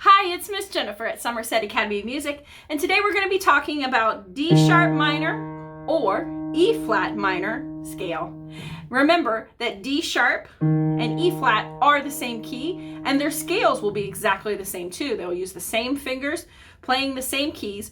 Hi, it's Miss Jenifer at Somerset Academy of Music, and today we're going to be talking about D sharp minor or E flat minor scale. Remember that D sharp and E flat are the same key, and their scales will be exactly the same too. They'll use the same fingers, playing the same keys.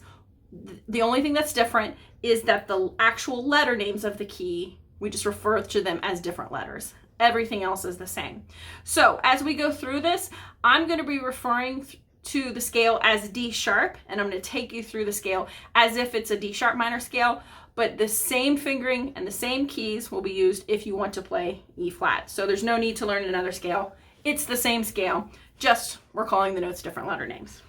The only thing that's different is that the actual letter names of the key, we just refer to them as different letters. Everything else is the same. So as we go through this, I'm going to be referring to the scale as D sharp, and I'm going to take you through the scale as if it's a D sharp minor scale, but the same fingering and the same keys will be used if you want to play E flat. So there's no need to learn another scale. It's the same scale, just we're calling the notes different letter names.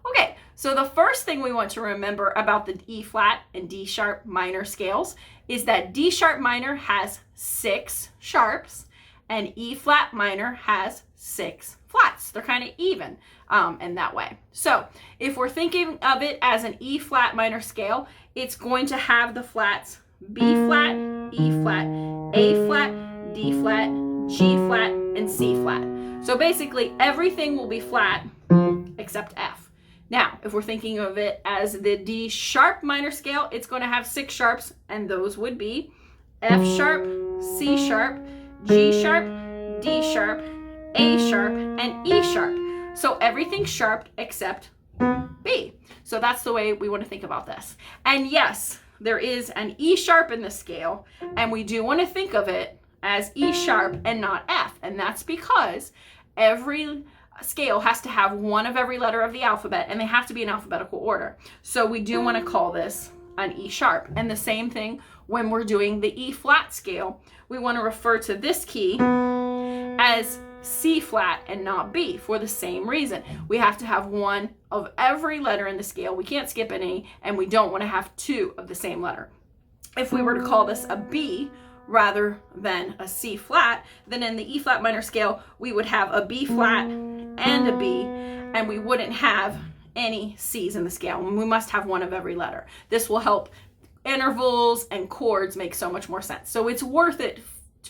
Okay, so the first thing we want to remember about the E flat and D sharp minor scales is that D sharp minor has 6 sharps and E flat minor has 6 flats. They're kind of even in that way. So if we're thinking of it as an E flat minor scale, it's going to have the flats B flat, E flat, A flat, D flat, G flat, and C flat. So basically everything will be flat except F. Now, if we're thinking of it as the D sharp minor scale, it's going to have 6 sharps, and those would be F sharp, C sharp, G sharp, D sharp, A sharp, and E sharp. So everything's sharp except B. So that's the way we want to think about this. And yes, there is an E sharp in the scale, and we do want to think of it as E sharp and not F. And that's because every scale has to have one of every letter of the alphabet, and they have to be in alphabetical order. So we do want to call this an E sharp. And the same thing when we're doing the E flat scale, we want to refer to this key as C flat and not B for the same reason. We have to have one of every letter in the scale. We can't skip any, and we don't want to have 2 of the same letter. If we were to call this a B rather than a C flat, then in the E flat minor scale, we would have a B flat and a B, and we wouldn't have any C's in the scale. We must have one of every letter. This will help intervals and chords make so much more sense. So it's worth it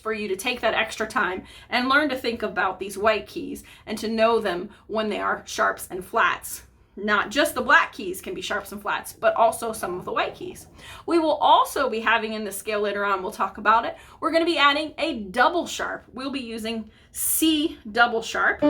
for you to take that extra time and learn to think about these white keys and to know them when they are sharps and flats. Not just the black keys can be sharps and flats, but also some of the white keys. We will also be having in the scale later on, we'll talk about it, we're going to be adding a double sharp. We'll be using C double sharp,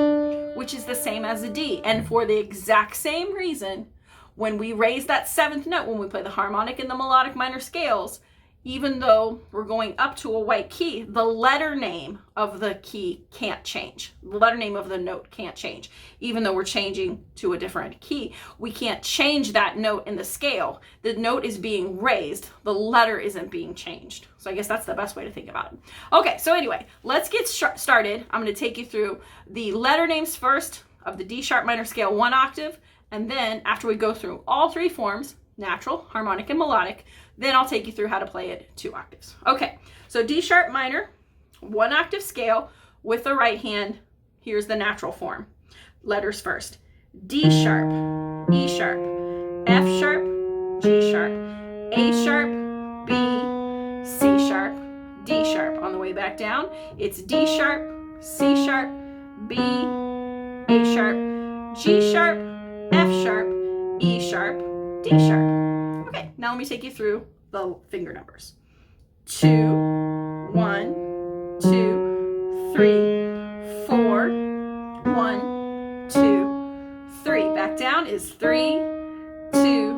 which is the same as a D. And for the exact same reason, when we raise that 7th note, when we play the harmonic and the melodic minor scales, even though we're going up to a white key, the letter name of the key can't change. The letter name of the note can't change. Even though we're changing to a different key, we can't change that note in the scale. The note is being raised. The letter isn't being changed. So I guess that's the best way to think about it. Okay, so anyway, let's get started. I'm going to take you through the letter names first of the D sharp minor scale 1 octave. And then after we go through all 3 forms, natural, harmonic, and melodic, then I'll take you through how to play it 2 octaves. Okay, so D sharp minor, 1 octave scale with the right hand. Here's the natural form. Letters first. D sharp, E sharp, F sharp, G sharp, A sharp, B, C sharp, D sharp. On the way back down, it's D sharp, C sharp, B, A sharp, G sharp, F sharp, E sharp, D sharp. Okay, now let me take you through the finger numbers. 2, 1, 2, 3, 4, 1, 2, 3. Back down is 3, 2,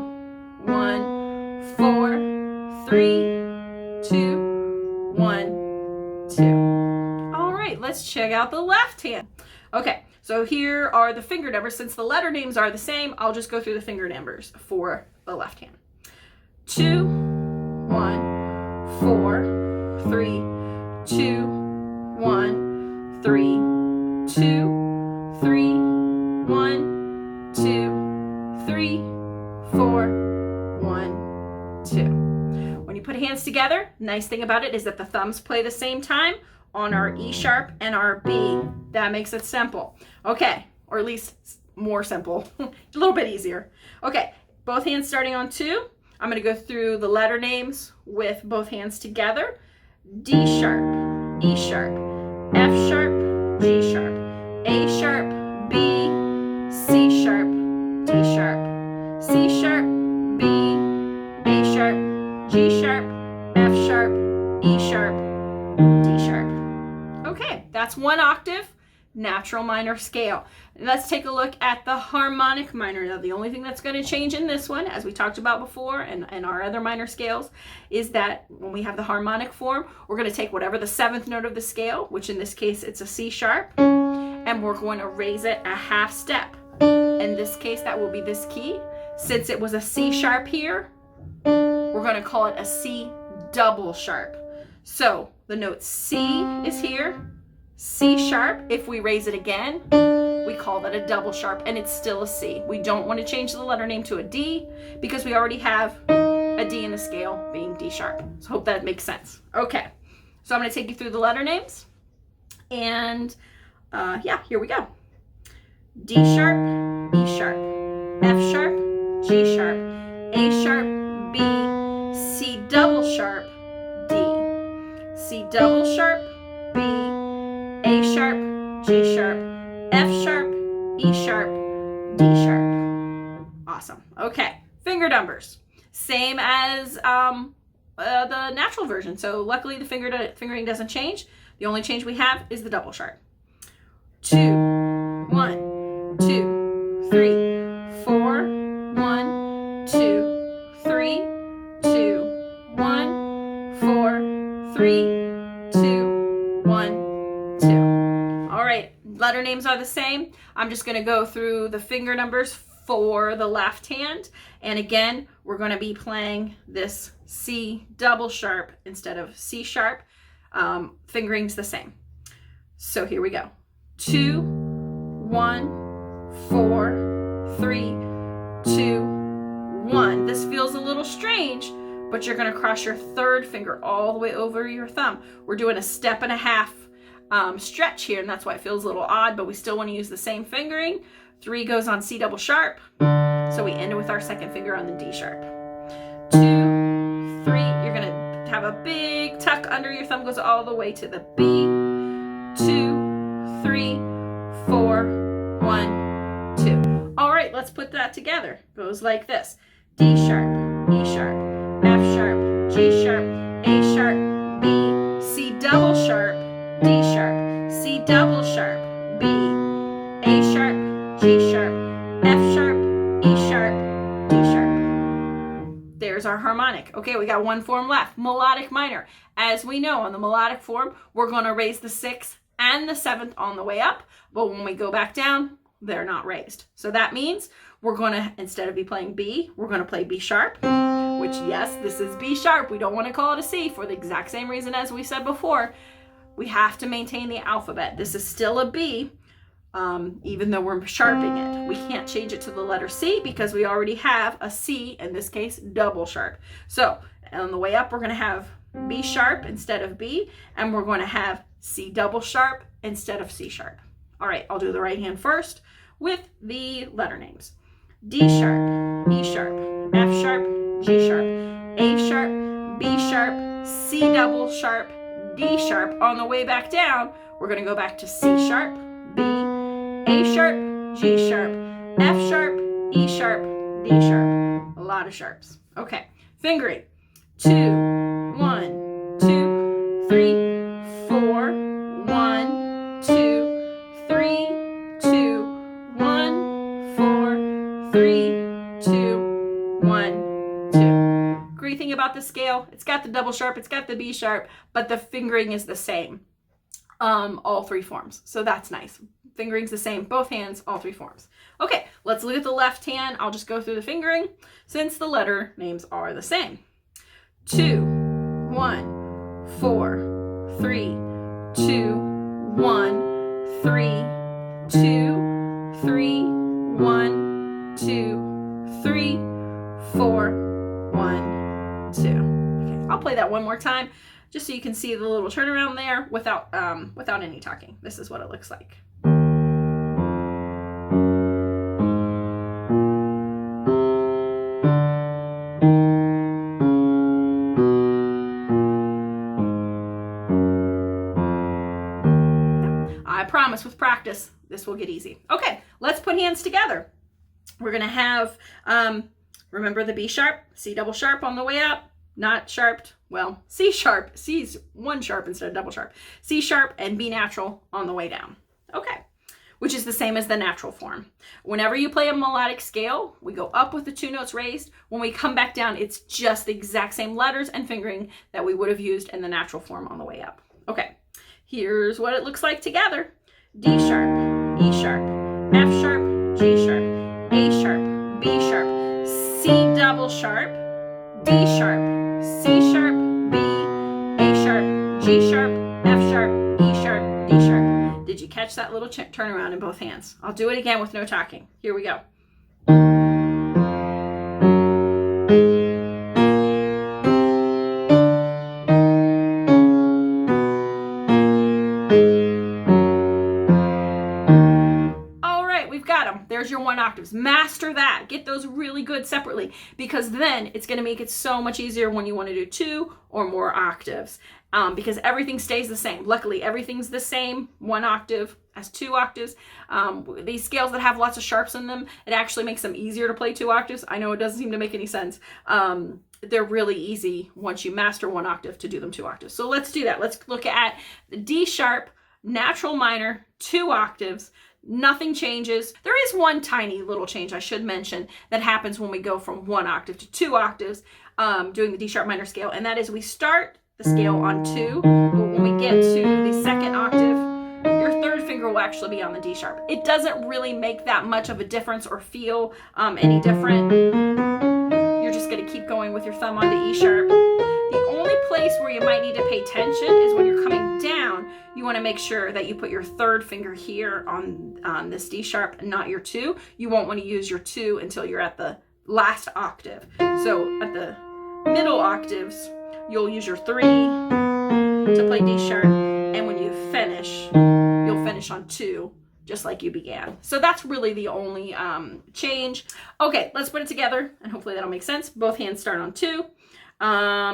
1, 4, 3, 2, 1, 2. All right, let's check out the left hand. Okay, so here are the finger numbers. Since the letter names are the same, I'll just go through the finger numbers for the left hand. 2, 1, 4, 3, 2, 1, 3, 2, 3, 1, 2, 3, 4, 1, 2. When you put hands together, nice thing about it is that the thumbs play the same time on our E sharp and our B. That makes it simple. Okay, or at least more simple, a little bit easier. Okay, both hands starting on 2. I'm going to go through the letter names with both hands together. D sharp, E sharp, F sharp, G sharp, A sharp, B, C sharp, Okay, that's one octave, natural minor scale. Let's take a look at the harmonic minor. Now, the only thing that's going to change in this one, as we talked about before and our other minor scales, is that when we have the harmonic form, we're going to take whatever the seventh note of the scale, which in this case it's a C sharp, and we're going to raise it a half step. In this case, that will be this key. Since it was a C sharp here, we're going to call it a C double sharp. So the note C is here, C sharp. If we raise it again, we call that a double sharp, and it's still a C. We don't want to change the letter name to a D because we already have a D in the scale being D sharp. So hope that makes sense. Okay, so I'm going to take you through the letter names, and yeah, here we go. D sharp, E sharp, F sharp, G sharp, A sharp, B, C double sharp, D, C double sharp, B, A sharp, G sharp, F sharp, E sharp, D sharp. Awesome. Okay, finger numbers. Same as the natural version. So luckily the fingering doesn't change. The only change we have is the double sharp. 2, 1, 2, 3, 4, 1, 2, 3, 2, 1, 4, 3, 2, 1, 2. All right, letter names are the same. I'm just going to go through the finger numbers for the left hand. And again, we're going to be playing this C double sharp instead of C sharp. Fingering's the same. So here we go. 2, 1, 4, 3, 2, 1. This feels a little strange, but you're going to cross your third finger all the way over your thumb. We're doing a step and a half stretch here, and that's why it feels a little odd, but we still want to use the same fingering. 3 goes on C double sharp, so we end with our second finger on the D sharp. 2, 3, you're going to have a big tuck under your thumb, goes all the way to the B. 2, 3, 4, 1, 2. All right, let's put that together. Goes like this. D sharp, E sharp, F sharp, G sharp, A sharp, B, C double sharp, D sharp, C double sharp, B, A sharp, G sharp, F sharp, E sharp, D sharp. There's our harmonic. Okay, we got one form left, melodic minor. As we know, on the melodic form, we're going to raise the 6th and the 7th on the way up, but when we go back down, they're not raised. So that means we're going to, instead of be playing B, we're going to play B sharp, which, yes, this is B sharp. We don't want to call it a C for the exact same reason as we said before. We have to maintain the alphabet. This is still a B, even though we're sharping it. We can't change it to the letter C because we already have a C, in this case, double sharp. So on the way up, we're going to have B sharp instead of B, and we're going to have C double sharp instead of C sharp. All right, I'll do the right hand first with the letter names. D sharp, E sharp, F sharp, G sharp, A sharp, B sharp, C double sharp, D sharp. On the way back down, we're going to go back to C sharp, B, A sharp, G sharp, F sharp, E sharp, D sharp. A lot of sharps. Okay, fingering. 2, 1, 2, 3, 4, 1, 2, 3, 2, 1, 4, 3, 2, 1, 2. Great thing about the scale, it's got the double sharp, it's got the B sharp, but the fingering is the same. All 3 forms. So that's nice. Fingering's the same, both hands, all 3 forms. Okay, let's look at the left hand. I'll just go through the fingering since the letter names are the same. 2, 1, 4, 3, 2, 1, 3, 2, 3, 1, 2, 3, 4, 1, 2. Okay, I'll play that one more time just so you can see the little turnaround there without any talking. This is what it looks like. I promise with practice, this will get easy. Okay, let's put hands together. We're gonna have, remember the B sharp, C double sharp on the way up, not sharped well, C sharp, C's one sharp instead of double sharp, C sharp and B natural on the way down. Okay, which is the same as the natural form. Whenever you play a melodic scale, we go up with the 2 notes raised. When we come back down, it's just the exact same letters and fingering that we would have used in the natural form on the way up. Okay, here's what it looks like together. D sharp, E sharp, F sharp, G sharp, A sharp, B sharp, C double sharp, D sharp, C sharp, B, A sharp, G sharp, F sharp, E sharp, D sharp. Did you catch that little turnaround in both hands? I'll do it again with no talking. Here we go. There's your 1 octaves. Master that. Get those really good separately, because then it's going to make it so much easier when you want to do 2 or more octaves, because everything stays the same. Luckily, everything's the same. 1 octave as 2 octaves. These scales that have lots of sharps in them, it actually makes them easier to play 2 octaves. I know it doesn't seem to make any sense. They're really easy once you master 1 octave to do them 2 octaves. So let's do that. Let's look at the D sharp, natural minor, 2 octaves. Nothing changes. There is one tiny little change I should mention that happens when we go from 1 octave to 2 octaves doing the D sharp minor scale, and that is we start the scale on 2, but when we get to the 2nd octave, your 3rd finger will actually be on the D sharp. It doesn't really make that much of a difference or feel any different. You're just going to keep going with your thumb on the E sharp. The only place where you might need to pay attention is when you're coming down. You want to make sure that you put your 3rd finger here on this D sharp, not your 2. You won't want to use your 2 until you're at the last octave. So at the middle octaves, you'll use your 3 to play D sharp, and when you finish, you'll finish on 2, just like you began. So that's really the only change. Okay, let's put it together, and hopefully that'll make sense. Both hands start on 2.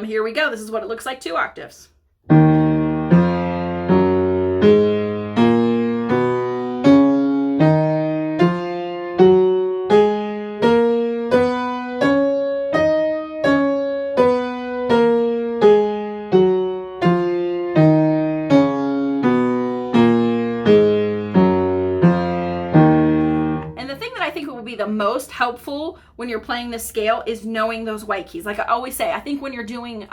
Here we go. This is what it looks like 2 octaves. The most helpful when you're playing this scale is knowing those white keys. Like I always say, I think when you're doing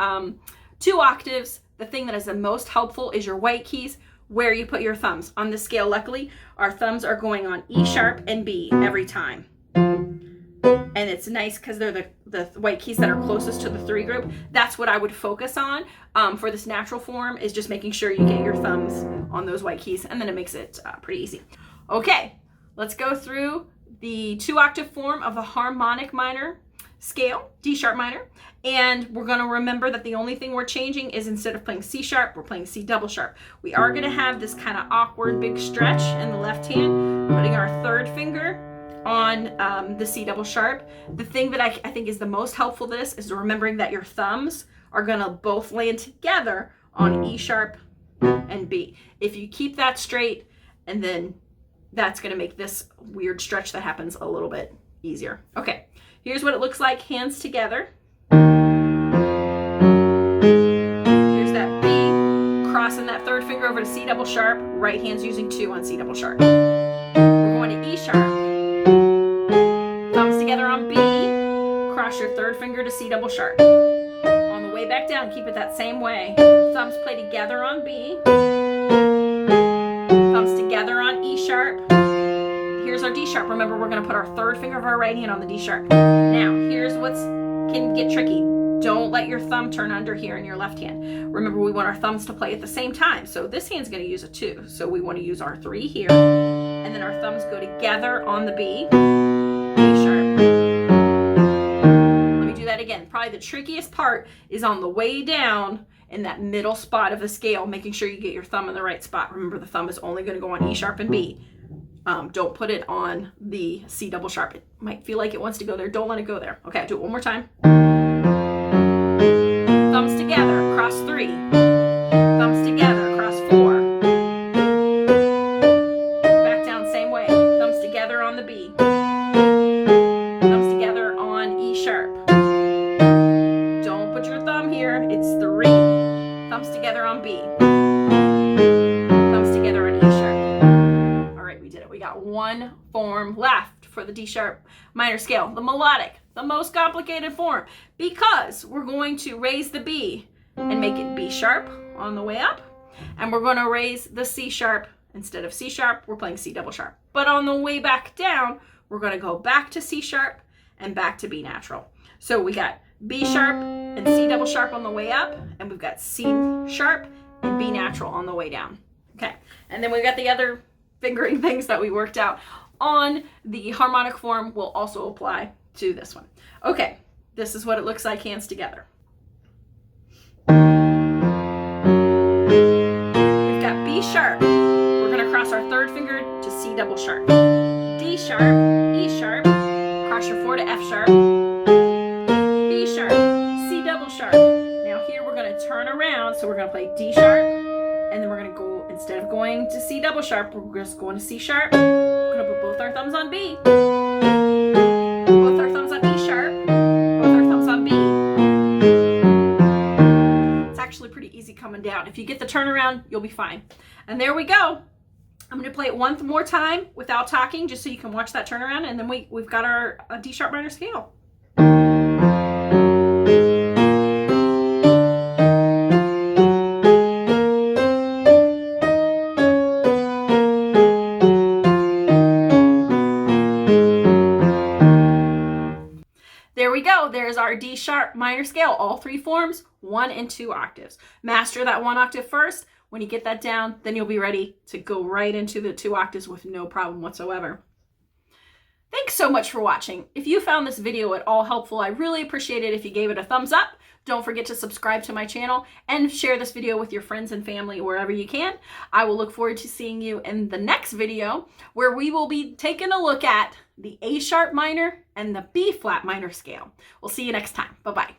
2 octaves, the thing that is the most helpful is your white keys, where you put your thumbs. On this scale, luckily, our thumbs are going on E sharp and B every time. And it's nice because they're the white keys that are closest to the 3 group. That's what I would focus on for this natural form, is just making sure you get your thumbs on those white keys, and then it makes it pretty easy. Okay, let's go through the 2 octave form of the harmonic minor scale, D sharp minor. And we're going to remember that the only thing we're changing is instead of playing C sharp, we're playing C double sharp. We are going to have this kind of awkward big stretch in the left hand, putting our 3rd finger on the C double sharp. The thing that I think is the most helpful to this is remembering that your thumbs are going to both land together on E sharp and B. If you keep that straight, and then that's going to make this weird stretch that happens a little bit easier. Okay, here's what it looks like, hands together. Here's that B, crossing that 3rd finger over to C double sharp, right hand's using 2 on C double sharp. We're going to E sharp, thumbs together on B, cross your 3rd finger to C double sharp. On the way back down, keep it that same way. Thumbs play together on B, thumbs together on E sharp. Here's our D sharp. Remember, we're going to put our 3rd finger of our right hand on the D sharp. Now, here's what's can get tricky. Don't let your thumb turn under here in your left hand. Remember, we want our thumbs to play at the same time. So this hand's going to use a 2. So we want to use our 3 here. And then our thumbs go together on the B, E sharp. Let me do that again. Probably the trickiest part is on the way down in that middle spot of the scale, making sure you get your thumb in the right spot. Remember, the thumb is only going to go on E sharp and B. Don't put it on the C double sharp. It might feel like it wants to go there. Don't let it go there. Okay, I'll do it one more time. Thumbs together, cross 3. Thumbs together, cross 4. Back down, same way. Thumbs together on the B. Thumbs together on E sharp. Don't put your thumb here. It's 3. got one form left for the D sharp minor scale, the melodic, the most complicated form, because we're going to raise the B and make it B sharp on the way up, and we're going to raise the C sharp. Instead of C sharp, we're playing C double sharp. But on the way back down, we're going to go back to C sharp and back to B natural. So we got B sharp and C double sharp on the way up, and we've got C sharp and B natural on the way down. Okay, and then we've got the other fingering things that we worked out on the harmonic form will also apply to this one. Okay, this is what it looks like hands together. We've got B sharp. We're going to cross our third finger to C double sharp. D sharp, E sharp, cross your 4 to F sharp, B sharp, C double sharp. Now here we're going to turn around, so we're going to play D sharp, and then we're going to go, instead of going to C double sharp, we're just going to C sharp. We're going to put both our thumbs on B, both our thumbs on E sharp, both our thumbs on B. It's actually pretty easy coming down. If you get the turnaround, you'll be fine. And there we go. I'm going to play it one more time without talking, just so you can watch that turnaround, and then we've got our D sharp minor scale. There we go. There's our D sharp minor scale, all three forms, 1 and 2 octaves. Master that 1 octave first. When you get that down, then you'll be ready to go right into the 2 octaves with no problem whatsoever. Thanks so much for watching. If you found this video at all helpful, I really appreciate it if you gave it a thumbs up. Don't forget to subscribe to my channel and share this video with your friends and family wherever you can. I will look forward to seeing you in the next video, where we will be taking a look at the A sharp minor and the B flat minor scale. We'll see you next time. Bye-bye.